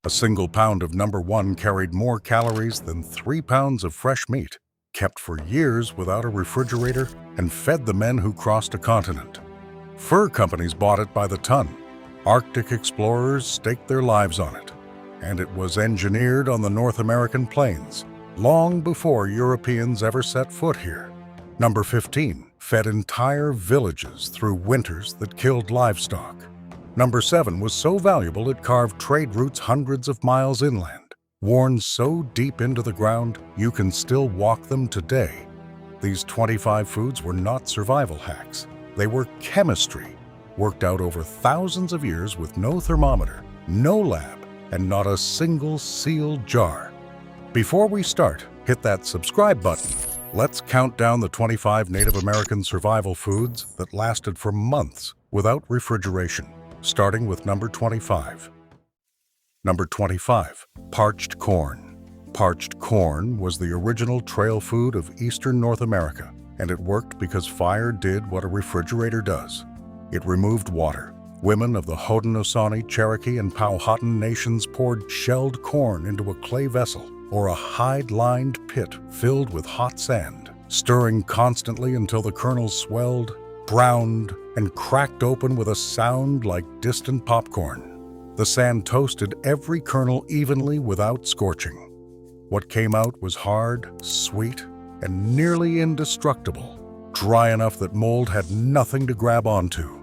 A single pound of number 1 carried more calories than 3 pounds of fresh meat, kept for years without a refrigerator and fed the men who crossed a continent. Fur companies bought it by the ton. Arctic explorers staked their lives on it. And it was engineered on the North American plains, long before Europeans ever set foot here. Number 15 fed entire villages through winters that killed livestock. Number 7 was so valuable it carved trade routes hundreds of miles inland, worn so deep into the ground you can still walk them today. These 25 foods were not survival hacks. They were chemistry, worked out over thousands of years with no thermometer, no lab, and not a single sealed jar. Before we start, hit that subscribe button. Let's count down the 25 Native American survival foods that lasted for months without refrigeration, starting with number 25. Number 25, parched corn. Parched corn was the original trail food of eastern North America, and it worked because fire did what a refrigerator does. It removed water. Women of the Haudenosaunee, Cherokee, and Powhatan nations poured shelled corn into a clay vessel or a hide-lined pit filled with hot sand, stirring constantly until the kernels swelled, browned, and cracked open with a sound like distant popcorn. The sand toasted every kernel evenly without scorching. What came out was hard, sweet, and nearly indestructible, dry enough that mold had nothing to grab onto.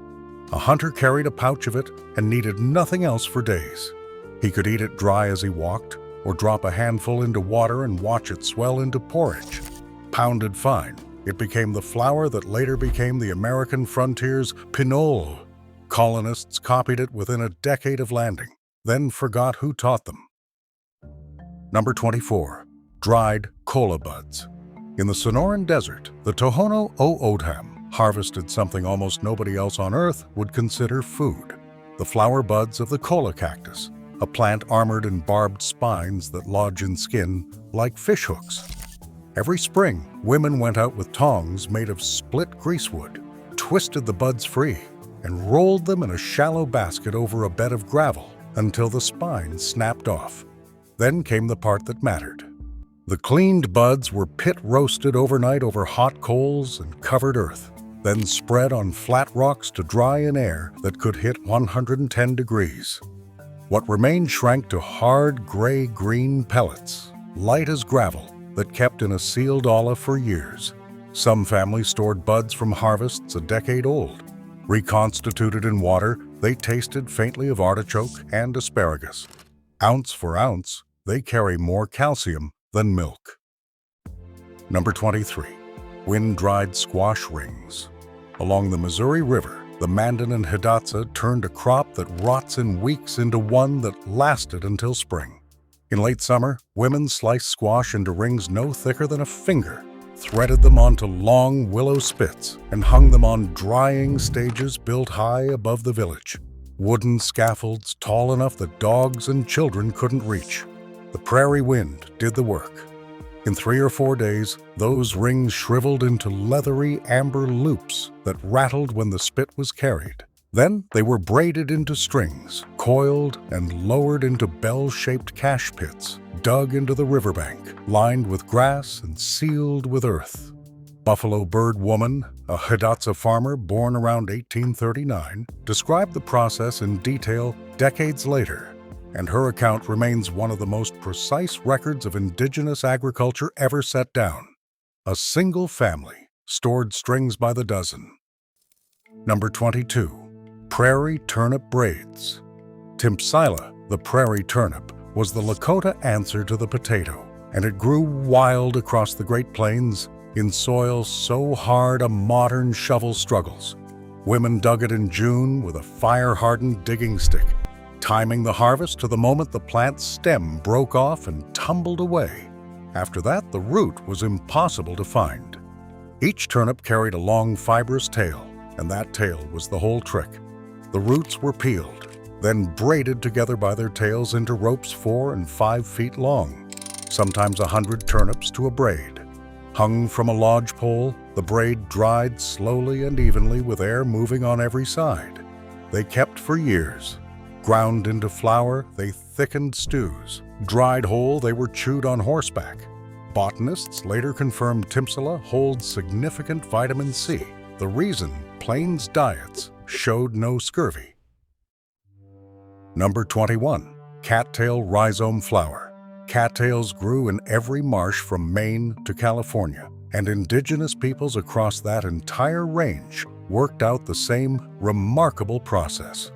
A hunter carried a pouch of it and needed nothing else for days. He could eat it dry as he walked, or drop a handful into water and watch it swell into porridge. Pounded fine, it became the flour that later became the American frontier's pinole. Colonists copied it within a decade of landing, then forgot who taught them. Number 24, dried cola buds. In the Sonoran Desert, the Tohono O'odham harvested something almost nobody else on Earth would consider food: the flower buds of the cola cactus, a plant armored in barbed spines that lodge in skin like fishhooks. Every spring, women went out with tongs made of split greasewood, twisted the buds free, and rolled them in a shallow basket over a bed of gravel until the spines snapped off. Then came the part that mattered. The cleaned buds were pit-roasted overnight over hot coals and covered earth, then spread on flat rocks to dry in air that could hit 110 degrees. What remained shrank to hard gray-green pellets, light as gravel, that kept in a sealed olla for years. Some families stored buds from harvests a decade old. Reconstituted in water, they tasted faintly of artichoke and asparagus. Ounce for ounce, they carry more calcium than milk. Number 23, wind-dried squash rings. Along the Missouri River, the Mandan and Hidatsa turned a crop that rots in weeks into one that lasted until spring. In late summer, women sliced squash into rings no thicker than a finger, threaded them onto long willow spits, and hung them on drying stages built high above the village. Wooden scaffolds tall enough that dogs and children couldn't reach. The prairie wind did the work. In 3 or 4 days, those rings shriveled into leathery amber loops that rattled when the spit was carried. Then they were braided into strings, coiled, and lowered into bell-shaped cache pits, dug into the riverbank, lined with grass and sealed with earth. Buffalo Bird Woman, a Hidatsa farmer born around 1839, described the process in detail decades later, and her account remains one of the most precise records of indigenous agriculture ever set down. A single family stored strings by the dozen. Number 22. Prairie turnip braids. Timpsila, the prairie turnip, was the Lakota answer to the potato, and it grew wild across the Great Plains in soil so hard a modern shovel struggles. Women dug it in June with a fire-hardened digging stick, timing the harvest to the moment the plant's stem broke off and tumbled away. After that, the root was impossible to find. Each turnip carried a long fibrous tail, and that tail was the whole trick. The roots were peeled, then braided together by their tails into ropes 4 and 5 feet long, sometimes 100 turnips to a braid. Hung from a lodge pole, the braid dried slowly and evenly with air moving on every side. They kept for years. Ground into flour, they thickened stews. Dried whole, they were chewed on horseback. Botanists later confirmed Timpsila holds significant vitamin C, the reason Plains diets showed no scurvy. Number 21. Cattail rhizome flower. Cattails grew in every marsh from Maine to California, and indigenous peoples across that entire range worked out the same remarkable process.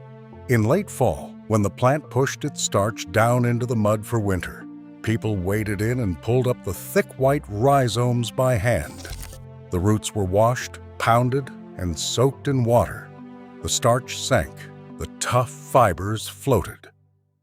In late fall, when the plant pushed its starch down into the mud for winter, people waded in and pulled up the thick white rhizomes by hand. The roots were washed, pounded, and soaked in water. The starch sank, the tough fibers floated.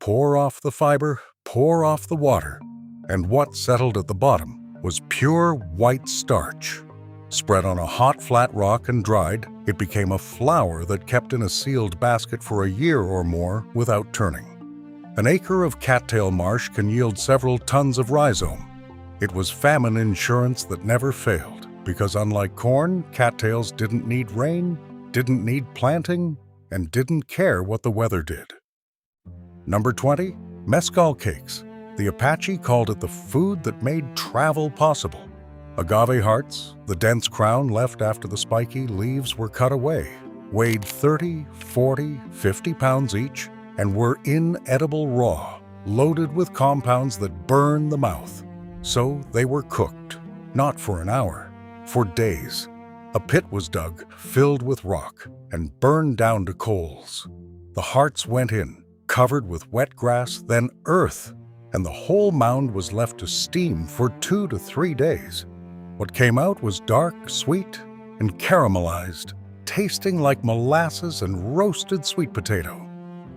Pour off the fiber, pour off the water, and what settled at the bottom was pure white starch. Spread on a hot flat rock and dried, it became a flour that kept in a sealed basket for a year or more without turning. An acre of cattail marsh can yield several tons of rhizome. It was famine insurance that never failed, because unlike corn, cattails didn't need rain, didn't need planting, and didn't care what the weather did. Number 20. Mescal cakes. The Apache called it the food that made travel possible. Agave hearts, the dense crown left after the spiky leaves were cut away, weighed 30, 40, 50 pounds each, and were inedible raw, loaded with compounds that burn the mouth. So they were cooked, not for an hour, for days. A pit was dug, filled with rock, and burned down to coals. The hearts went in, covered with wet grass, then earth, and the whole mound was left to steam for 2 to 3 days. What came out was dark, sweet, and caramelized, tasting like molasses and roasted sweet potato.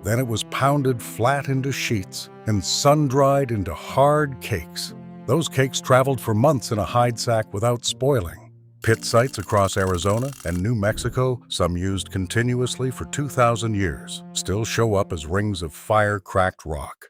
Then it was pounded flat into sheets and sun-dried into hard cakes. Those cakes traveled for months in a hide sack without spoiling. Pit sites across Arizona and New Mexico, some used continuously for 2,000 years, still show up as rings of fire-cracked rock.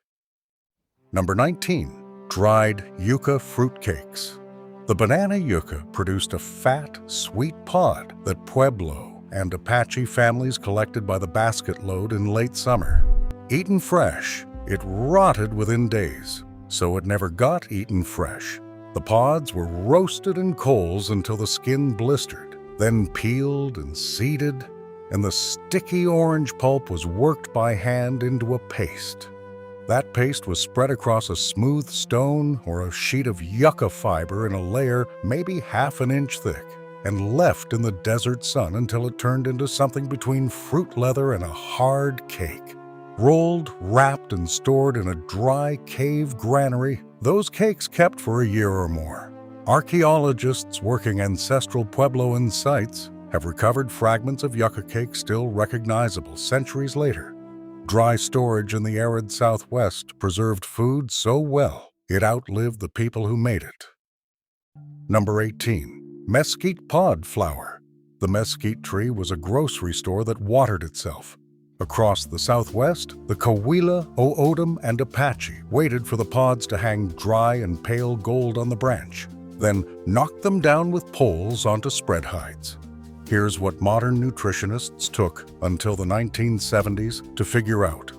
Number 19. Dried yucca fruit cakes. The banana yucca produced a fat, sweet pod that Pueblo and Apache families collected by the basket load in late summer. Eaten fresh, it rotted within days, so it never got eaten fresh. The pods were roasted in coals until the skin blistered, then peeled and seeded, and the sticky orange pulp was worked by hand into a paste. That paste was spread across a smooth stone or a sheet of yucca fiber in a layer maybe half an inch thick, and left in the desert sun until it turned into something between fruit leather and a hard cake. Rolled, wrapped, and stored in a dry cave granary, those cakes kept for a year or more. Archaeologists working ancestral Puebloan sites have recovered fragments of yucca cake still recognizable centuries later. Dry storage in the arid Southwest preserved food so well it outlived the people who made it. Number 18. Mesquite pod flour. The mesquite tree was a grocery store that watered itself. Across the Southwest, the Coahuila, O'odham, and Apache waited for the pods to hang dry and pale gold on the branch, then knocked them down with poles onto spread hides. Here's what modern nutritionists took until the 1970s to figure out.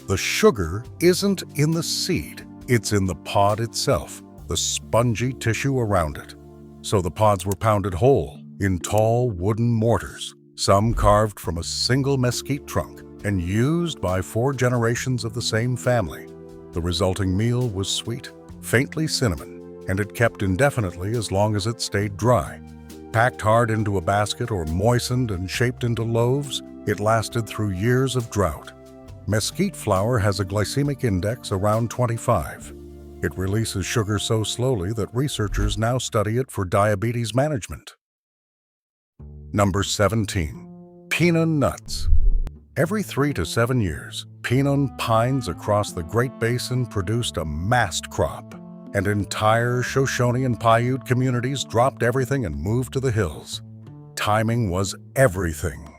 The sugar isn't in the seed, it's in the pod itself, the spongy tissue around it. So the pods were pounded whole in tall wooden mortars, some carved from a single mesquite trunk and used by 4 generations of the same family. The resulting meal was sweet, faintly cinnamon, and it kept indefinitely as long as it stayed dry. Packed hard into a basket or moistened and shaped into loaves, it lasted through years of drought. Mesquite flour has a glycemic index around 25. It releases sugar so slowly that researchers now study it for diabetes management. Number 17. Pinon nuts. Every 3 to 7 years, pinon pines across the Great Basin produced a massed crop, and entire Shoshone and Paiute communities dropped everything and moved to the hills. Timing was everything.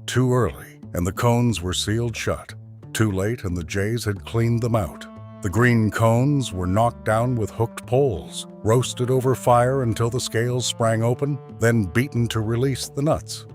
Too early, and the cones were sealed shut. Too late, and the jays had cleaned them out. The green cones were knocked down with hooked poles, roasted over fire until the scales sprang open, then beaten to release the nuts.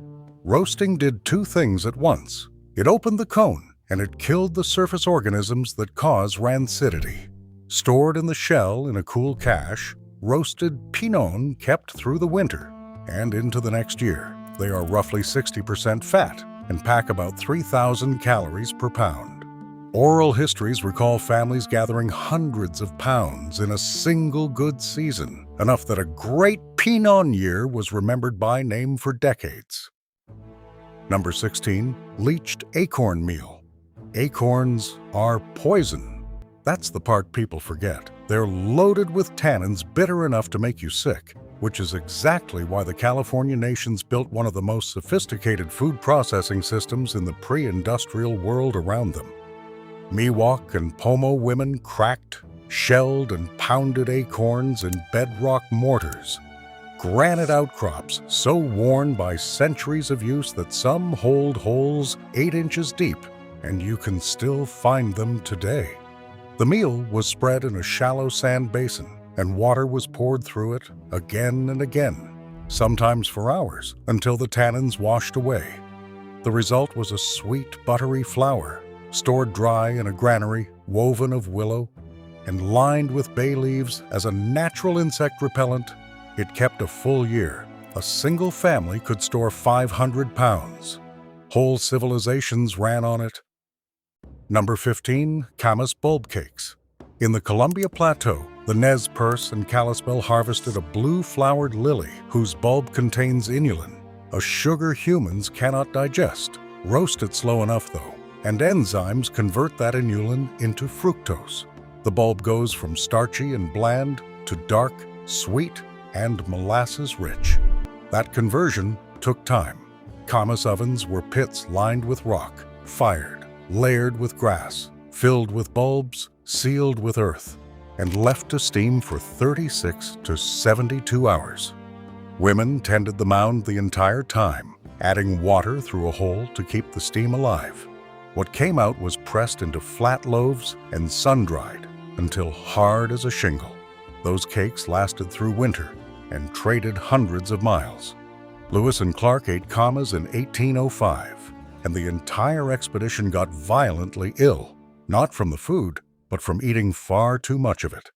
Roasting did 2 things at once. It opened the cone and it killed the surface organisms that cause rancidity. Stored in the shell in a cool cache, roasted pinon kept through the winter and into the next year. They are roughly 60% fat and pack about 3,000 calories per pound. Oral histories recall families gathering hundreds of pounds in a single good season, enough that a great pinon year was remembered by name for decades. Number 16, leached acorn meal. Acorns are poison. That's the part people forget. They're loaded with tannins bitter enough to make you sick, which is exactly why the California nations built one of the most sophisticated food processing systems in the pre-industrial world around them. Miwok and Pomo women cracked, shelled, and pounded acorns in bedrock mortars. Granite outcrops so worn by centuries of use that some hold holes 8 inches deep, and you can still find them today. The meal was spread in a shallow sand basin, and water was poured through it again and again, sometimes for hours, until the tannins washed away. The result was a sweet, buttery flour, stored dry in a granary woven of willow and lined with bay leaves as a natural insect repellent. It kept a full year. A single family could store 500 pounds. Whole civilizations ran on it. Number 15, camas bulb cakes. In the Columbia Plateau, the Nez Perce and Kalispel harvested a blue-flowered lily whose bulb contains inulin, a sugar humans cannot digest. Roast it slow enough, though, and enzymes convert that inulin into fructose. The bulb goes from starchy and bland to dark, sweet, and molasses-rich. That conversion took time. Camas ovens were pits lined with rock, fired, layered with grass, filled with bulbs, sealed with earth, and left to steam for 36 to 72 hours. Women tended the mound the entire time, adding water through a hole to keep the steam alive. What came out was pressed into flat loaves and sun-dried until hard as a shingle. Those cakes lasted through winter and traded hundreds of miles. Lewis and Clark ate camas in 1805, and the entire expedition got violently ill, not from the food, but from eating far too much of it.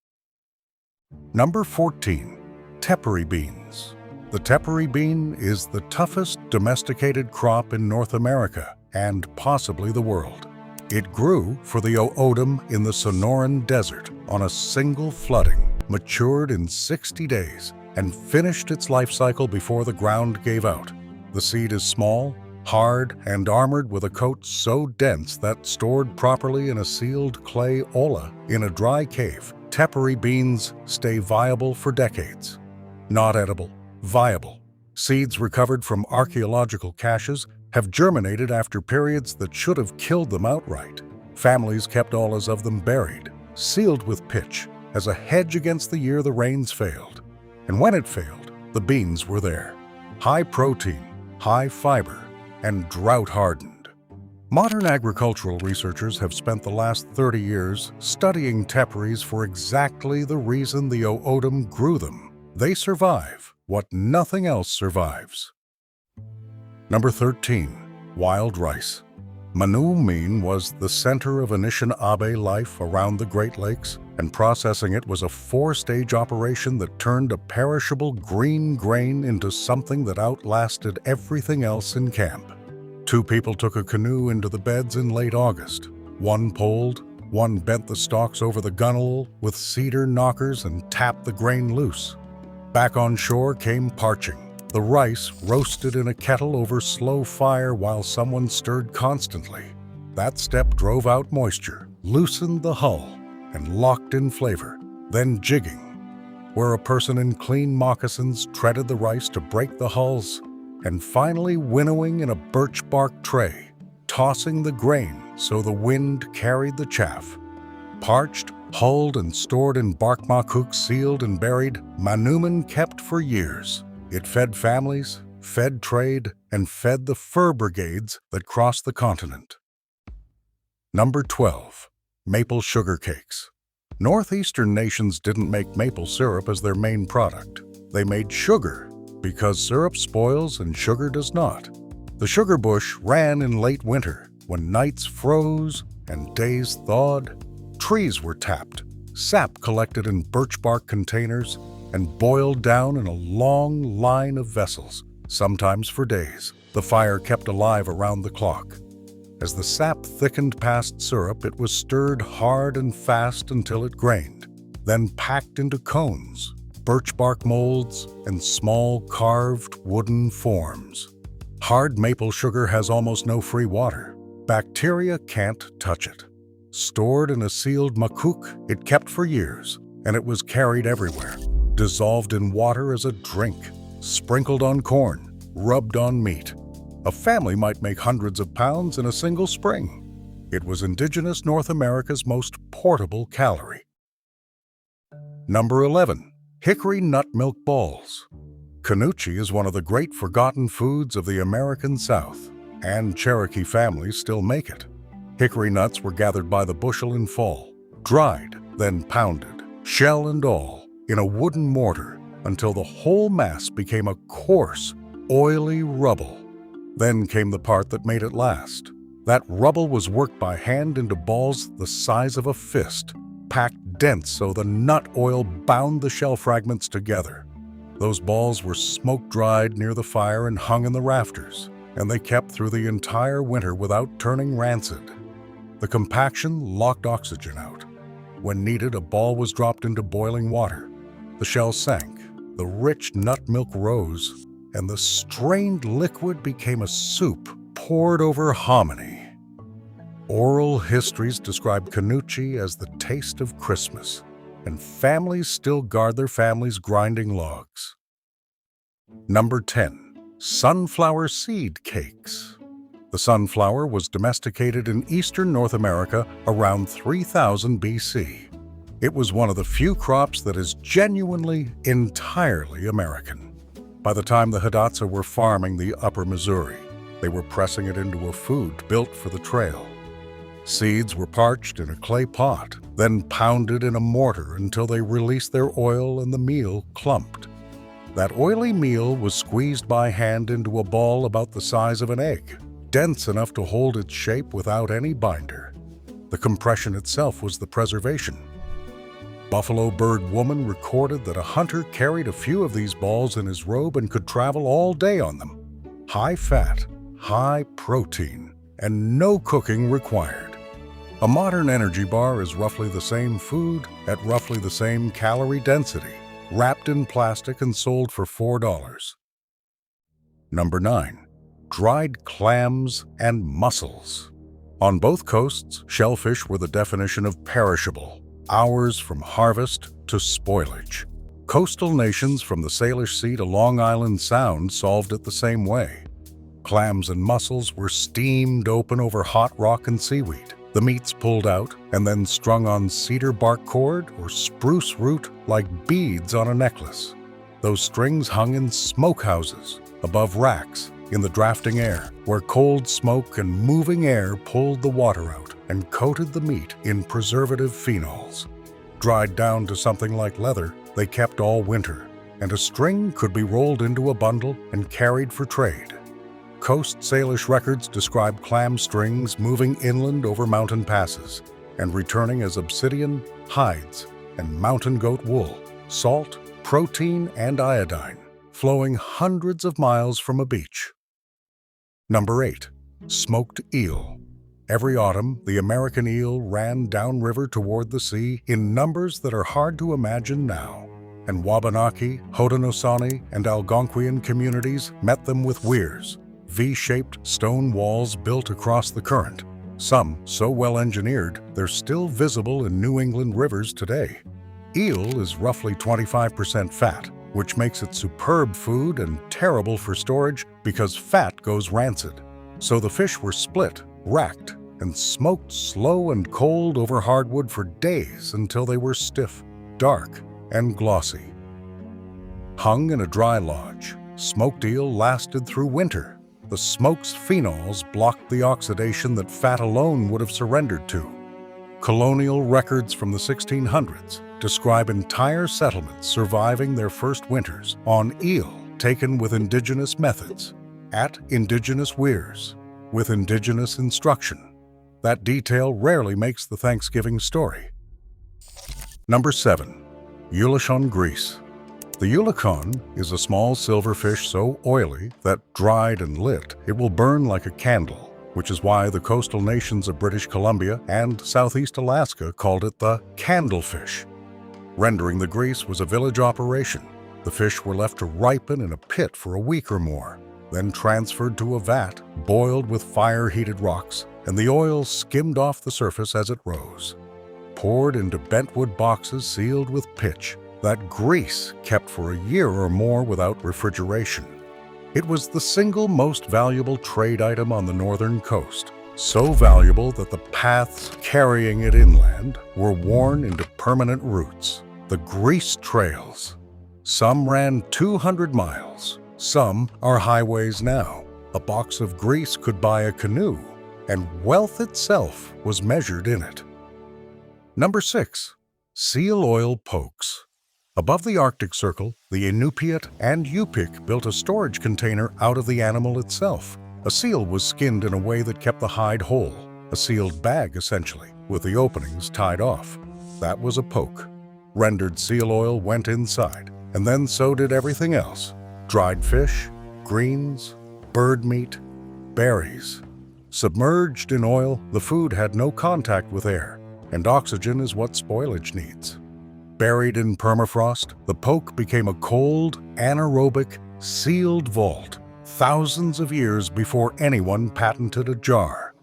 Number 14, tepary beans. The tepary bean is the toughest domesticated crop in North America and possibly the world. It grew for the O'odham in the Sonoran Desert on a single flooding, matured in 60 days, and finished its life cycle before the ground gave out. The seed is small, hard, and armored with a coat so dense that stored properly in a sealed clay olla in a dry cave, tepary beans stay viable for decades. Not edible, viable. Seeds recovered from archaeological caches have germinated after periods that should have killed them outright. Families kept ollas of them buried, sealed with pitch, as a hedge against the year the rains failed. And when it failed, the beans were there. High protein, high fiber, and drought-hardened. Modern agricultural researchers have spent the last 30 years studying teparies for exactly the reason the O'odham grew them. They survive what nothing else survives. Number 13, wild rice. Manoomin was the center of Anishinaabe life around the Great Lakes, and processing it was a 4-stage operation that turned a perishable green grain into something that outlasted everything else in camp. 2 people took a canoe into the beds in late August. One poled, one bent the stalks over the gunwale with cedar knockers and tapped the grain loose. Back on shore came parching. The rice roasted in a kettle over slow fire while someone stirred constantly. That step drove out moisture, loosened the hull, and locked in flavor. Then jigging, where a person in clean moccasins treaded the rice to break the hulls, and finally winnowing in a birch bark tray, tossing the grain so the wind carried the chaff. Parched, hulled, and stored in bark makuk, sealed and buried, Manoomin kept for years. It fed families, fed trade, and fed the fur brigades that crossed the continent. Number 12, maple sugar cakes. Northeastern nations didn't make maple syrup as their main product. They made sugar because syrup spoils and sugar does not. The sugar bush ran in late winter, when nights froze and days thawed, trees were tapped, sap collected in birch bark containers, and boiled down in a long line of vessels, sometimes for days. The fire kept alive around the clock. As the sap thickened past syrup, it was stirred hard and fast until it grained, then packed into cones, birch bark molds, and small carved wooden forms. Hard maple sugar has almost no free water. Bacteria can't touch it. Stored in a sealed makuk, it kept for years, and it was carried everywhere, dissolved in water as a drink, sprinkled on corn, rubbed on meat. A family might make hundreds of pounds in a single spring. It was indigenous North America's most portable calorie. Number 11. Hickory nut milk balls. Culinary is one of the great forgotten foods of the American South, and Cherokee families still make it. Hickory nuts were gathered by the bushel in fall, dried, then pounded, shell and all, in a wooden mortar until the whole mass became a coarse, oily rubble. Then came the part that made it last. That rubble was worked by hand into balls the size of a fist, packed dense so the nut oil bound the shell fragments together. Those balls were smoke-dried near the fire and hung in the rafters, and they kept through the entire winter without turning rancid. The compaction locked oxygen out. When needed, a ball was dropped into boiling water. The shell sank, the rich nut milk rose, and the strained liquid became a soup poured over hominy. Oral histories describe culinary as the taste of Christmas, and families still guard their families grinding logs. Number 10. Sunflower seed cakes. The sunflower was domesticated in eastern North America around 3000 BC. It was one of the few crops that is genuinely, entirely American. By the time the Hidatsa were farming the upper Missouri, they were pressing it into a food built for the trail. Seeds were parched in a clay pot, then pounded in a mortar until they released their oil and the meal clumped. That oily meal was squeezed by hand into a ball about the size of an egg, dense enough to hold its shape without any binder. The compression itself was the preservation. Buffalo Bird Woman recorded that a hunter carried a few of these balls in his robe and could travel all day on them. High fat, high protein, and no cooking required. A modern energy bar is roughly the same food at roughly the same calorie density, wrapped in plastic and sold for $4. Number 9. Dried clams and mussels. On both coasts, shellfish were the definition of perishable, hours from harvest to spoilage. Coastal nations from the Salish Sea to Long Island Sound solved it the same way. Clams and mussels were steamed open over hot rock and seaweed, the meats pulled out and then strung on cedar bark cord or spruce root like beads on a necklace. Those strings hung in smokehouses, above racks, in the drafting air, where cold smoke and moving air pulled the water out and coated the meat in preservative phenols. Dried down to something like leather, they kept all winter, and a string could be rolled into a bundle and carried for trade. Coast Salish records describe clam strings moving inland over mountain passes and returning as obsidian, hides, and mountain goat wool, salt, protein, and iodine, flowing hundreds of miles from a beach. Number 8. Smoked eel. Every autumn, the American eel ran downriver toward the sea in numbers that are hard to imagine now, and Wabanaki, Haudenosaunee, and Algonquian communities met them with weirs, V-shaped stone walls built across the current, some so well engineered they're still visible in New England rivers today. Eel is roughly 25% fat, which makes it superb food and terrible for storage because fat goes rancid. So the fish were split, racked, and smoked slow and cold over hardwood for days until they were stiff, dark, and glossy. Hung in a dry lodge, smoked eel lasted through winter. The smoke's phenols blocked the oxidation that fat alone would have surrendered to. Colonial records from the 1600s describe entire settlements surviving their first winters on eel taken with indigenous methods, at indigenous weirs. with indigenous instruction. That detail rarely makes the Thanksgiving story. Number 7. Eulachon grease. The eulachon is a small silverfish so oily that, dried and lit, it will burn like a candle, which is why the coastal nations of British Columbia and southeast Alaska called it the candlefish. Rendering the grease was a village operation. The fish were left to ripen in a pit for a week or more, then transferred to a vat, boiled with fire-heated rocks, and the oil skimmed off the surface as it rose. Poured into bentwood boxes sealed with pitch, that grease kept for a year or more without refrigeration. It was the single most valuable trade item on the northern coast, so valuable that the paths carrying it inland were worn into permanent routes, the grease trails. Some ran 200 miles, some are highways now. A box of grease could buy a canoe, and wealth itself was measured in it. Number 6. Seal oil pokes. Above the Arctic Circle, the Inupiat and Yupik built a storage container out of the animal itself. A seal was skinned in a way that kept the hide whole, a sealed bag essentially, with the openings tied off. That was a poke. Rendered seal oil went inside, and then so did everything else. Dried fish, greens, bird meat, berries. Submerged in oil, the food had no contact with air, and oxygen is what spoilage needs. Buried in permafrost, the poke became a cold, anaerobic, sealed vault, thousands of years before anyone patented a jar.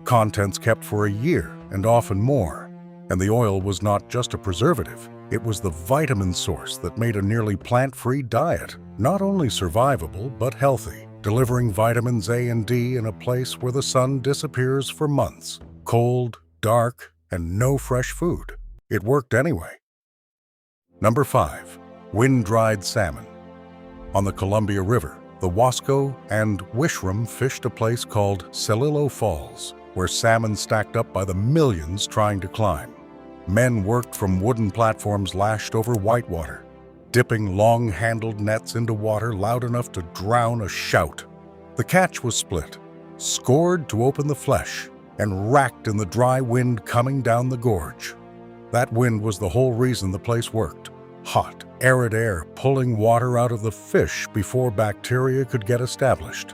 Contents kept for a year and often more, and the oil was not just a preservative, it was the vitamin source that made a nearly plant-free diet not only survivable but healthy, delivering vitamins A and D in a place where the sun disappears for months, cold, dark, and no fresh food. It worked anyway. Number 5. Wind-dried salmon. On the Columbia River, the Wasco and Wishram fished a place called Celilo Falls, where salmon stacked up by the millions trying to climb. Men worked from wooden platforms lashed over whitewater, dipping long-handled nets into water loud enough to drown a shout. The catch was split, scored to open the flesh, and racked in the dry wind coming down the gorge. That wind was the whole reason the place worked. Hot, arid air pulling water out of the fish before bacteria could get established.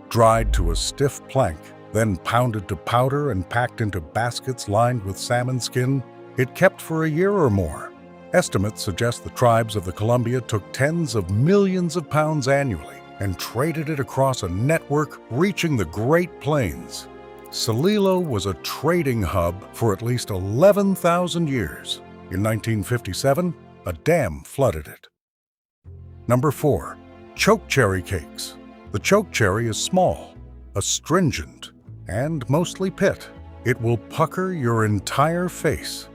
Dried to a stiff plank, then pounded to powder and packed into baskets lined with salmon skin, it kept for a year or more. Estimates suggest the tribes of the Columbia took tens of millions of pounds annually and traded it across a network reaching the Great Plains. Celilo was a trading hub for at least 11,000 years. In 1957, a dam flooded it. Number 4. Chokecherry cakes. The chokecherry is small, astringent, and mostly pit. It will pucker your entire face.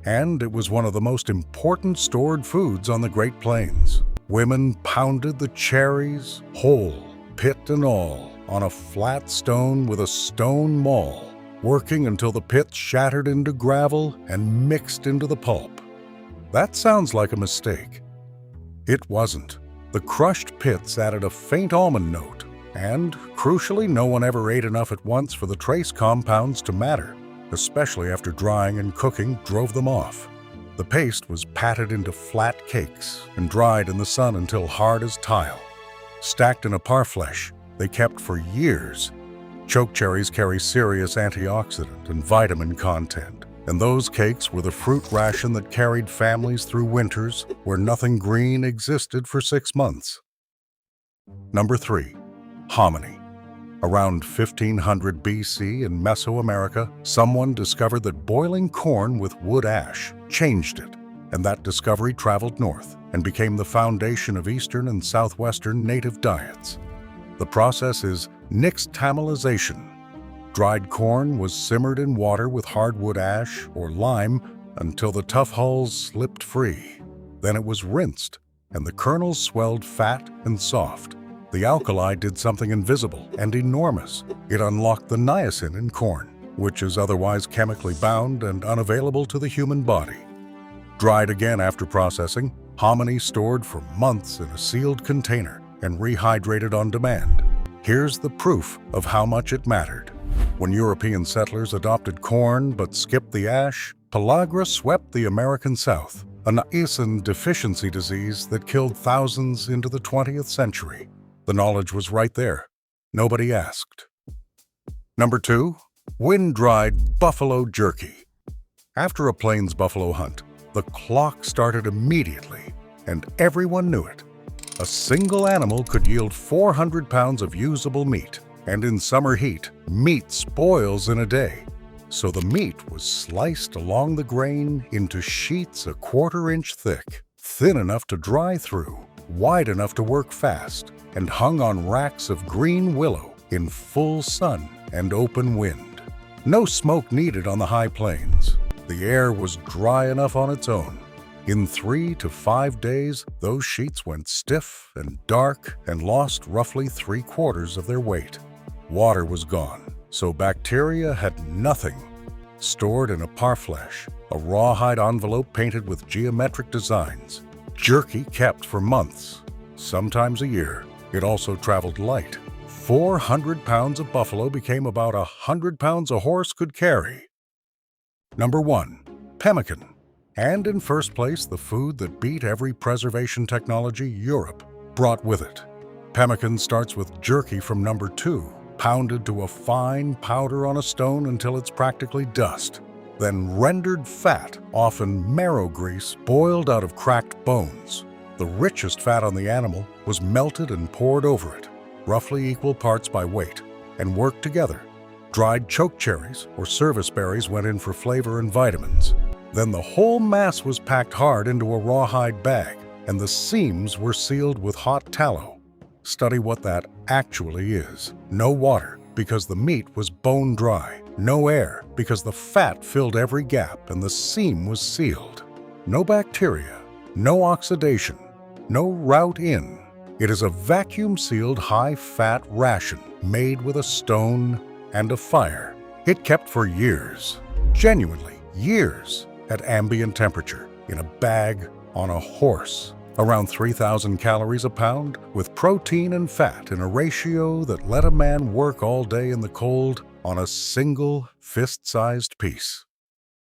And it was one of the most important stored foods on the Great Plains. Women pounded the cherries, whole, pit and all, on a flat stone with a stone maul, working until the pit shattered into gravel and mixed into the pulp. That sounds like a mistake. It wasn't. The crushed pits added a faint almond note, and, crucially, no one ever ate enough at once for the trace compounds to matter, especially after drying and cooking drove them off. The paste was patted into flat cakes and dried in the sun until hard as tile. Stacked in a parfleche, they kept for years. Chokecherries carry serious antioxidant and vitamin content, and those cakes were the fruit ration that carried families through winters where nothing green existed for 6 months. Number 3. Hominy. Around 1500 BC in Mesoamerica, someone discovered that boiling corn with wood ash changed it, and that discovery traveled north and became the foundation of Eastern and Southwestern native diets. The process is nixtamalization. Dried corn was simmered in water with hardwood ash or lime until the tough hulls slipped free. Then it was rinsed, and the kernels swelled fat and soft. The alkali did something invisible and enormous. It unlocked the niacin in corn, which is otherwise chemically bound and unavailable to the human body. Dried again after processing, hominy stored for months in a sealed container and rehydrated on demand. Here's the proof of how much it mattered. When European settlers adopted corn but skipped the ash, pellagra swept the American South, an isin deficiency disease that killed thousands into the 20th century. The knowledge was right there. Nobody asked. Number 2. Wind-dried buffalo jerky. After a plains buffalo hunt, the clock started immediately, and everyone knew it. A single animal could yield 400 pounds of usable meat, and in summer heat, meat spoils in a day. So the meat was sliced along the grain into sheets a quarter-inch thick, thin enough to dry through, wide enough to work fast, and hung on racks of green willow in full sun and open wind. No smoke needed on the high plains. The air was dry enough on its own. In 3 to 5 days, those sheets went stiff and dark and lost roughly 3/4 of their weight. Water was gone, so bacteria had nothing. Stored in a parfleche, a rawhide envelope painted with geometric designs. Jerky kept for months, sometimes a year. It also traveled light. 400 pounds of buffalo became about 100 pounds a horse could carry. Number 1. Pemmican. And in first place, the food that beat every preservation technology Europe brought with it. Pemmican starts with jerky from number 2, pounded to a fine powder on a stone until it's practically dust. Then rendered fat, often marrow grease, boiled out of cracked bones. The richest fat on the animal was melted and poured over it, roughly equal parts by weight, and worked together. Dried choke cherries or service berries went in for flavor and vitamins. Then the whole mass was packed hard into a rawhide bag, and the seams were sealed with hot tallow. Study what that actually is. No water, because the meat was bone dry. No air, because the fat filled every gap and the seam was sealed. No bacteria, no oxidation, no route in. It is a vacuum-sealed high-fat ration made with a stone and a fire. It kept for years, genuinely years, at ambient temperature, in a bag, on a horse. Around 3,000 calories a pound, with protein and fat in a ratio that let a man work all day in the cold on a single fist-sized piece.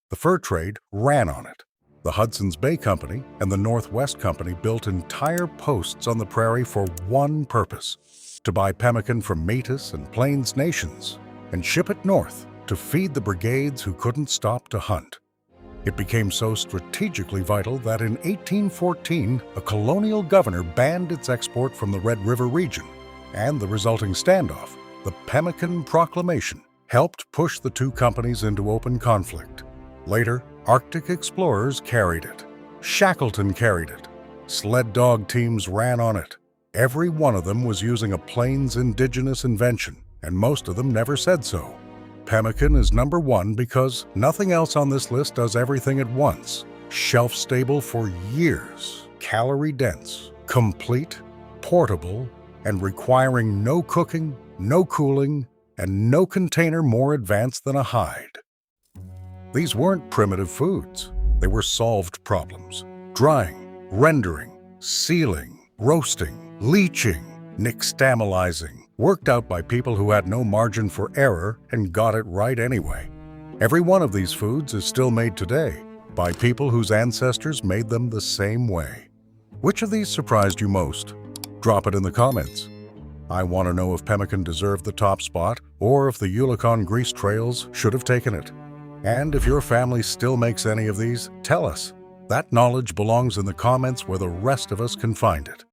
The fur trade ran on it. The Hudson's Bay Company and the Northwest Company built entire posts on the prairie for one purpose: to buy pemmican from Métis and Plains nations and ship it north to feed the brigades who couldn't stop to hunt. It became so strategically vital that in 1814, a colonial governor banned its export from the Red River region, and the resulting standoff, the Pemmican Proclamation, helped push the two companies into open conflict. Later, Arctic explorers carried it. Shackleton carried it. Sled dog teams ran on it. Every one of them was using a Plains indigenous invention, and most of them never said so. Pemmican is number 1 because nothing else on this list does everything at once. Shelf-stable for years, calorie-dense, complete, portable, and requiring no cooking, no cooling, and no container more advanced than a hide. These weren't primitive foods. They were solved problems. Drying, rendering, sealing, roasting, leaching, nixtamalizing, worked out by people who had no margin for error and got it right anyway. Every one of these foods is still made today by people whose ancestors made them the same way. Which of these surprised you most? Drop it in the comments. I want to know if pemmican deserved the top spot or if the Yukon grease trails should have taken it. And if your family still makes any of these, tell us. That knowledge belongs in the comments where the rest of us can find it.